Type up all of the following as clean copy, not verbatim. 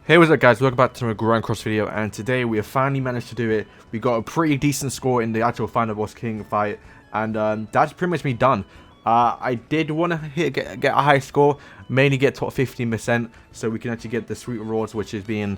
Hey, what's up guys, welcome back to a Grand Cross video, and today we have finally managed to do it. We got a pretty decent score in the actual Final Boss King fight, and that's pretty much me done. I did want to get a high score, mainly get top 15%, so we can actually get the sweet rewards, which is being,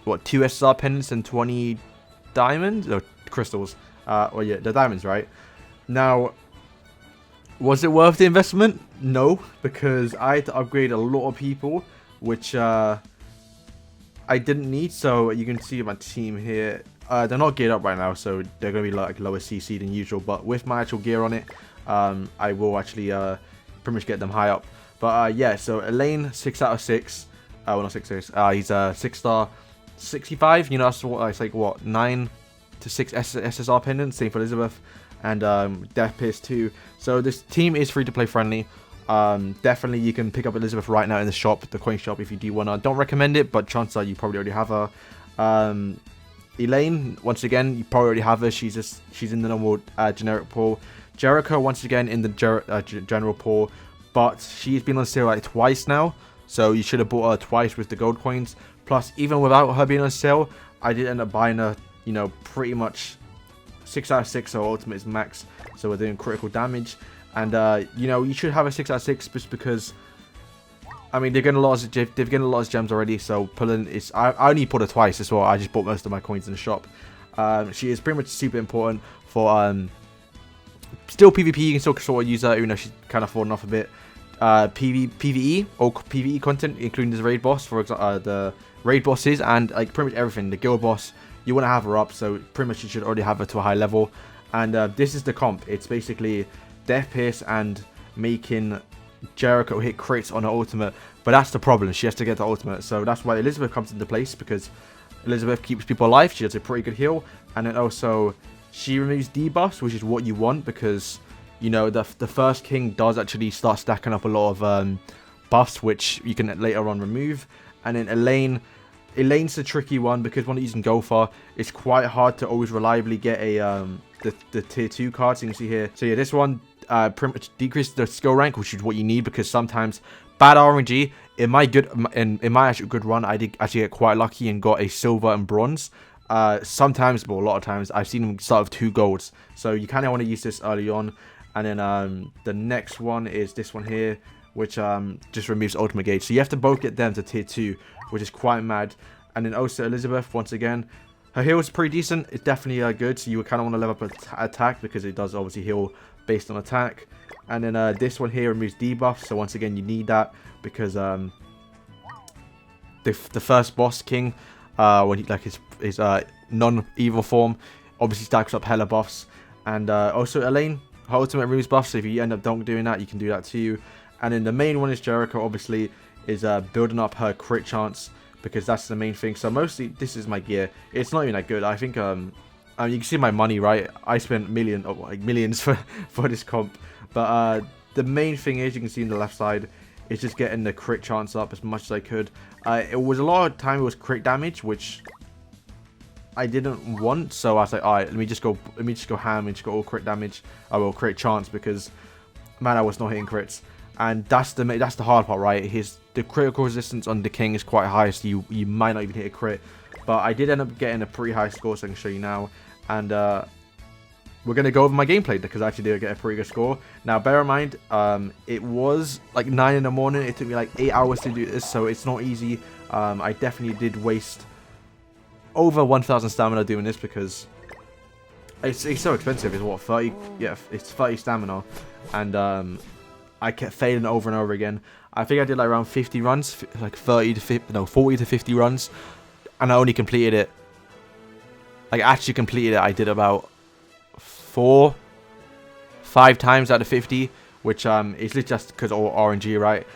what, 2 SSR pendants and 20 diamonds? Or crystals. Or yeah, the diamonds, right? Now, was it worth the investment? No, because I had to upgrade a lot of people, which I didn't need. So you can see my team here. They're not geared up right now, so they're going to be like lower CC than usual. But with my actual gear on it, I will actually pretty much get them high up. But yeah, so Elaine, 6 out of 6. Well, not 6 6. He's a 6-star, 65. You know, that's what, it's like, what, 9 to 6 SSR pendants. Same for Elizabeth. And Death Pierce 2. So this team is free to play friendly. Definitely you can pick up Elizabeth right now in the shop, the coin shop, if you do wanna. Don't recommend it, but chances are you probably already have her. Elaine, once again, you probably already have her. She's in the normal generic pool. Jericho, once again, in the general pool, but she's been on sale like twice now, so you should have bought her twice with the gold coins. Plus, even without her being on sale, I did end up buying her, you know, pretty much 6 out of 6. So ultimate is max, so we're doing critical damage. And you know, you should have a 6 out of 6 just because, I mean, they've getting a lot of gems already. So pulling is, I only put her twice as well. I just bought most of my coins in the shop. She is pretty much super important for still PvP. You can still sort of use her, even though she's kind of fallen off a bit. PvE or PvE content, including this raid boss, for example, the raid bosses, and like pretty much everything. The guild boss, you want to have her up, so pretty much you should already have her to a high level. And this is the comp. It's basically Death Pierce and making Jericho hit crits on her ultimate, but that's the problem. She has to get the ultimate, so that's why Elizabeth comes into place, because Elizabeth keeps people alive. She has a pretty good heal, and then also she removes debuffs, which is what you want, because you know the first king does actually start stacking up a lot of buffs, which you can later on remove. And then Elaine's the tricky one, because when using Gopher, it's quite hard to always reliably get a the tier 2 cards. You can see here. So yeah, this one pretty much decreases the skill rank, which is what you need, because sometimes bad RNG in my actual good run, I did actually get quite lucky and got a silver and bronze. Sometimes, but a lot of times, I've seen them start with 2 golds. So you kind of want to use this early on. And then the next one is this one here, which just removes ultimate gauge. So you have to both get them to tier 2, which is quite mad. And then also Elizabeth, once again, her heal is pretty decent. It's definitely good, so you would kind of want to level up attack, because it does obviously heal based on attack. And then this one here removes debuffs, so once again you need that, because the first boss king, when he like his non-evil form, obviously stacks up hella buffs. And also Elaine, her ultimate removes buffs, so if you end up doing that, you can do that too. And then the main one is Jericho, obviously, is building up her crit chance, because that's the main thing. So mostly this is my gear. It's not even that good. I think you can see my money, right? I spent millions for this comp. But the main thing is, you can see in the left side, is just getting the crit chance up as much as I could. It was a lot of time it was crit damage, which I didn't want. So I was like, all right, let me just go ham and just go all crit damage. I will crit chance, because man, I was not hitting crits. And that's the hard part, right? The critical resistance on the king is quite high, so you might not even hit a crit. But I did end up getting a pretty high score, so I can show you now. And we're going to go over my gameplay, because I actually did get a pretty good score. Now, bear in mind, it was like 9 in the morning. It took me like 8 hours to do this, so it's not easy. I definitely did waste over 1,000 stamina doing this, because it's so expensive. It's what, 30? Yeah, it's 30 stamina. And I kept failing over and over again. I think I did like around 50 runs, like 40 to 50 runs, and I only completed it. Like, actually completed it, I did about 4-5 times out of 50, which is just because all RNG, right?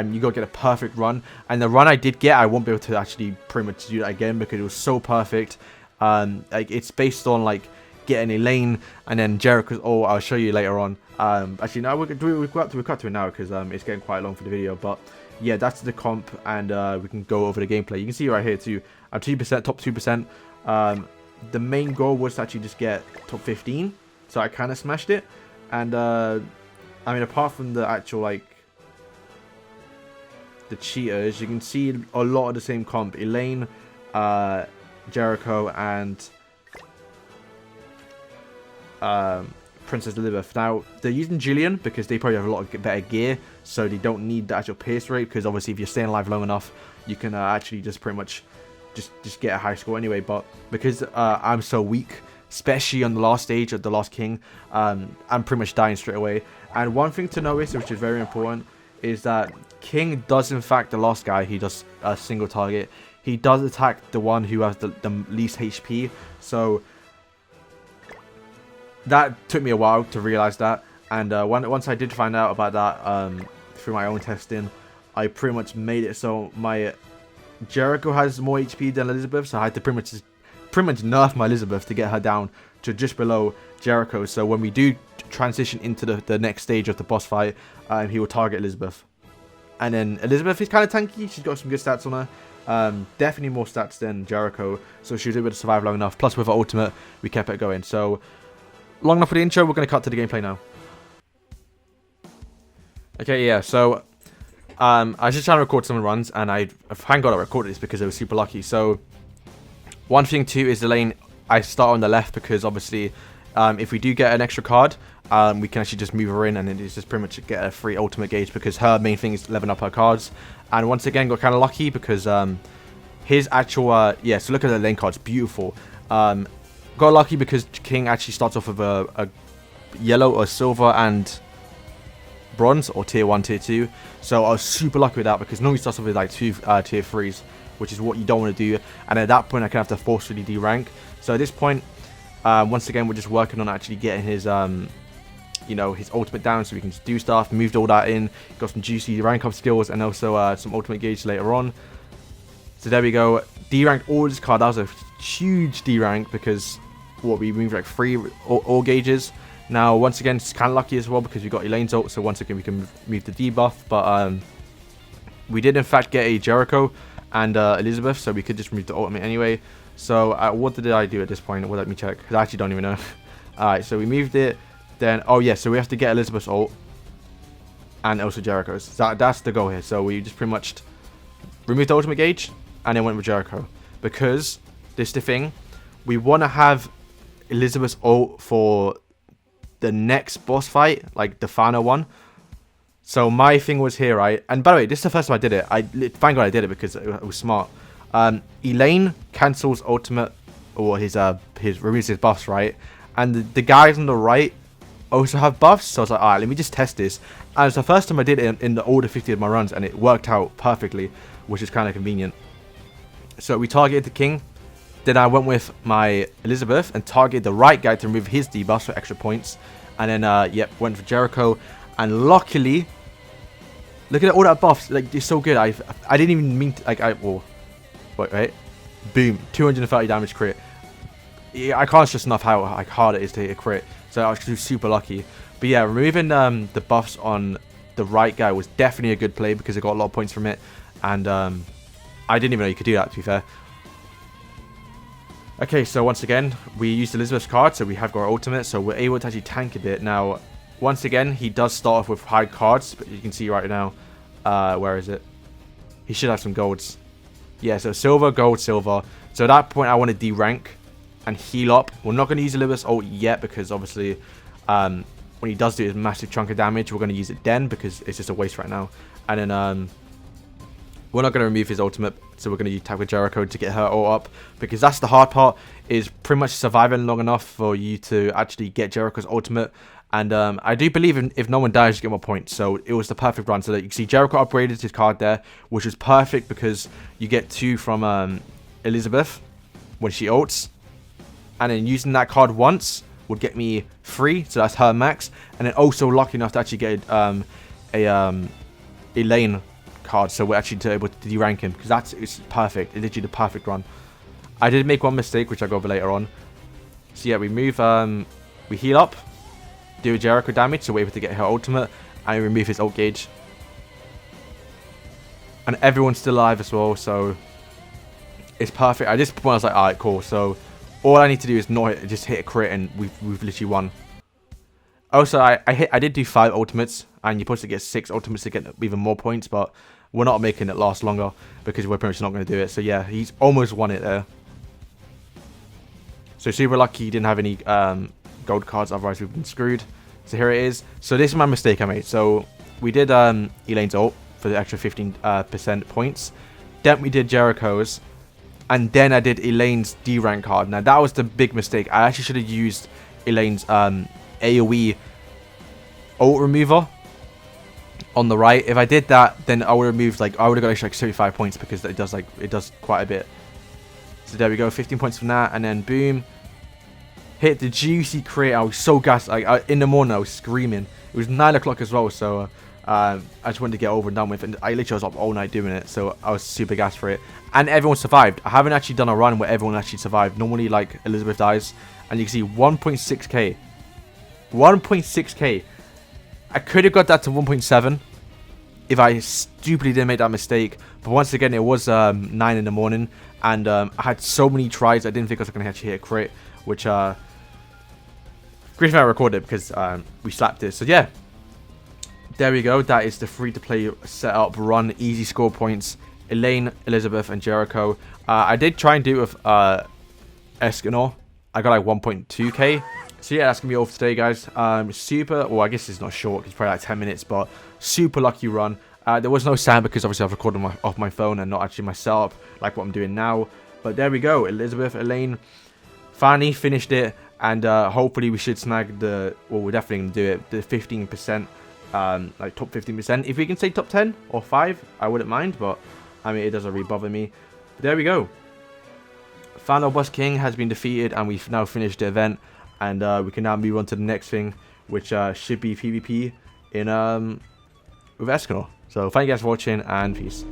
You gotta get a perfect run, and the run I did get, I won't be able to actually pretty much do that again, because it was so perfect. Like, it's based on like getting Elaine and then Jericho. Oh, I'll show you later on. Actually, no, we've got to it now, because it's getting quite long for the video. But yeah, that's the comp, and we can go over the gameplay. You can see right here too, I'm 2%, top 2%. The main goal was to actually just get top 15, so I kind of smashed it. And I mean, apart from the actual like the cheaters, you can see a lot of the same comp. Elaine, Jericho, and Princess Elizabeth. Now, they're using Jillian because they probably have a lot of better gear, so they don't need the actual pierce rate, because obviously if you're staying alive long enough, you can actually just pretty much just get a high score anyway. But because I'm so weak, especially on the last stage of the Last King, I'm pretty much dying straight away. And one thing to notice, which is very important, is that King does, in fact, the last guy, he does a single target. He does attack the one who has the least HP. So that took me a while to realize that. And once I did find out about that through my own testing, I pretty much made it so my Jericho has more HP than Elizabeth. So I had to pretty much nerf my Elizabeth to get her down to just below Jericho. So when we do transition into the next stage of the boss fight, he will target Elizabeth. And then Elizabeth is kind of tanky. She's got some good stats on her. Definitely more stats than Jericho. So she was able to survive long enough. Plus with her ultimate, we kept it going. So long enough for the intro. We're going to cut to the gameplay now. Okay, yeah. So I was just trying to record some runs. And thank God I recorded this because I was super lucky. So one thing too is the lane. I start on the left because obviously if we do get an extra card, we can actually just move her in, and then it's just pretty much get a free ultimate gauge, because her main thing is leveling up her cards. And once again, got kind of lucky because his actual yeah, so look at the lane cards, beautiful. Got lucky because King actually starts off with a yellow or silver and bronze, or tier 1, tier 2. So I was super lucky with that, because normally starts off with like 2 tier 3s, which is what you don't want to do. And at that point I kind of have to forcefully D-rank. So at this point, once again, we're just working on actually getting his you know, his ultimate down, so we can just do stuff. Moved all that in, got some juicy rank up skills, and also some ultimate gauge later on. So there we go, D-ranked all this card. That was a huge D-rank, because we moved like 3 all gauges. Now once again, it's kind of lucky as well, because we got Elaine's ult, so once again we can move the debuff. But we did in fact get a Jericho and Elizabeth, so we could just move the ultimate anyway. So what did I do at this point? Well, let me check, because I actually don't even know. Alright, so we moved it. Then, oh yeah, so we have to get Elizabeth's ult and also Jericho's. That's the goal here. So we just pretty much removed the ultimate gauge and then went with Jericho, because this is the thing, we want to have Elizabeth's ult for the next boss fight, like the final one. So my thing was here, right? And by the way, this is the first time I did it. Thank God I did it, because it was smart. Elaine cancels ultimate, or his removes his buffs, right? And the guys on the right also have buffs, so I was like, alright, let me just test this. And it's the first time I did it in the order 50 of my runs, and it worked out perfectly, which is kind of convenient. So we targeted the King, then I went with my Elizabeth and targeted the right guy to remove his debuffs for extra points, and then yep, went for Jericho. And luckily, look at all that buffs, like it's so good. I didn't even mean to, like wait, boom, 230 damage crit. Yeah, I can't stress enough how hard it is to hit a crit. So I was super lucky. But yeah, removing the buffs on the right guy was definitely a good play, because I got a lot of points from it. And I didn't even know you could do that, to be fair. Okay, so once again, we used Elizabeth's card, so we have got our ultimate. So we're able to actually tank a bit. Now, once again, he does start off with high cards, but you can see right now, where is it? He should have some golds. Yeah, so silver, gold, silver. So at that point, I want to D-rank and heal up. We're not going to use Elizabeth's ult yet, because obviously when he does do his massive chunk of damage, we're going to use it then, because it's just a waste right now. And then we're not going to remove his ultimate, so we're going to use tag with Jericho to get her ult up, because that's the hard part, is pretty much surviving long enough for you to actually get Jericho's ultimate. And I do believe if no one dies, you get more points. So it was the perfect run. So that you can see Jericho upgraded his card there, which was perfect, because you get 2 from Elizabeth when she ults. And then using that card once would get me 3, so that's her max. And then also lucky enough to actually get a Elaine card, so we're actually able to D-rank him, because it's perfect. It's literally the perfect run. I did make one mistake, which I'll go over later on. So yeah, we move, we heal up, do Jericho damage, so we're able to get her ultimate, and remove his ult gauge. And everyone's still alive as well, so it's perfect. At this point, I was like, alright, cool. So all I need to do is just hit a crit, and we've literally won. Also, I did do 5 ultimates, and you're supposed to get 6 ultimates to get even more points, but we're not making it last longer because we're pretty much not going to do it. So yeah, he's almost won it there. So super lucky he didn't have any gold cards, otherwise we've been screwed. So here it is. So this is my mistake I made. So we did Elaine's ult for the extra 15% points. Then we did Jericho's. And then I did Elaine's D rank card. Now that was the big mistake. I actually should have used Elaine's AoE ult remover on the right. If I did that, then I would have moved I would have got like 75 points because it does quite a bit. So there we go, 15 points from that, and then boom, hit the juicy crit. I was so gassed. In the morning I was screaming. It was 9 o'clock as well, so I just wanted to get over and done with, and I literally was up all night doing it, so I was super gassed for it. And everyone survived. I haven't actually done a run where everyone actually survived. Normally, like, Elizabeth dies, and you can see 1.6k. 1.6k. I could have got that to 1.7 if I stupidly didn't make that mistake. But once again, it was 9 in the morning, and I had so many tries, I didn't think I was going to actually hit a crit, which Griffin I recorded because we slapped it. So yeah, there we go. That is the free-to-play setup run, easy score points. Elaine, Elizabeth, and Jericho. I did try and do it with Escanor. I got like 1.2k. So yeah, that's going to be all for today, guys. Super, well, I guess it's not short, it's probably like 10 minutes, but super lucky run. There was no sound because obviously I've recorded off my phone and not actually my setup, like what I'm doing now. But there we go. Elizabeth, Elaine, finally finished it. And hopefully we should snag the, well, we're definitely going to do it, the 15%, like top 15%. If we can say top 10 or 5, I wouldn't mind, but I mean, it doesn't really bother me. But there we go. Final Boss King has been defeated, and we've now finished the event. And we can now move on to the next thing, which should be PvP in with Escanor. So thank you guys for watching, and peace.